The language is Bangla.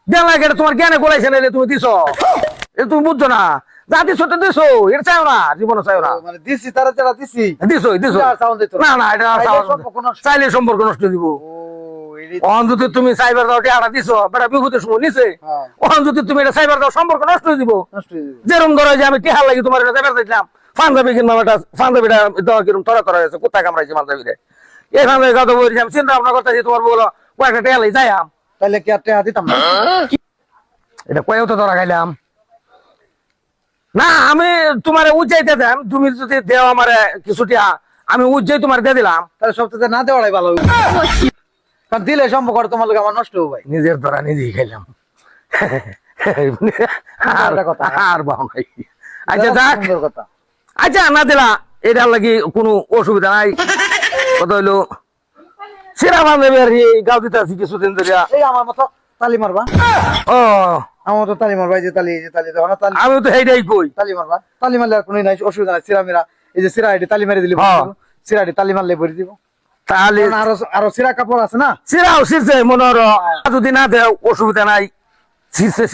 দেন লাগে তোমার জ্ঞানে গোলাইছে না তুমি দিছো তুমি বুঝছো না যা দিছো তো দিছো এটা চাও না জীবনে চাও না মানে দিছি তারা যারা দিছি দিছো দিছো না না এটা চাইলে সম্পর্ক নষ্ট দিব অন যদি তুমি সাইবার দাও টাকা দিছো বেটা বিভূতির সময় নিছে অন যদি তুমি এটা সাইবার দাও সম্পর্ক নষ্ট হয়ে দিব যেরকম ধরো যে আমি টিহার লাগি তোমার এটা সাইবার দিলাম পাঞ্জাবি কিনবা বেটা পাঞ্জাবিটা দেওয়া কিরম তরা তরা হয়েছে কোথায় কামড়াইছে পাঞ্জাবিরে এই পাঞ্জাবি কথা বলছি আমি চিন্তা ভাবনা করতেছি তোমার বলো কয়েকটা টেয়া লাই যাই তাহলে কি আর টাকা দিতাম না এটা কয়েও তো ধরা খাইলাম না আমি তোমার উজ্জাইতে দেন তুমি যদি দেও আমার কিছু টিয়া আমি উজ্জাই তোমার দিয়ে দিলাম তাহলে সবচেয়ে না দেওয়াটাই ভালো কারণ দিলে সম্পর্ক তোমার লোক আমার নষ্ট হবে ভাই নিজের ধরা নিজেই খাইলাম আর বাহ নাই আচ্ছা যাক কথা আচ্ছা না দিলা এটার লাগি কোনো অসুবিধা নাই কথা হইলো সেরা বান্ধবী আর গাও দিতে আছি কিছুদিন ধরে এই আমার মতো তালি মারবা ও আমার তো তালি মারবা এই যে তালি দেখো না তালি আমি তো সেইটাই কই তালি মারবা তালি মারলে আর কোনো নাই অসুবিধা নাই সিরা মেরা এই যে সিরা আইডি তালি মারি দিলি সিরা আইডি তালি মারলে ভরে দিব তাহলে আরো সিরা কাপড় আছে না সিরাও সিরছে মনে যদি না দেও অসুবিধা নাই সিরছে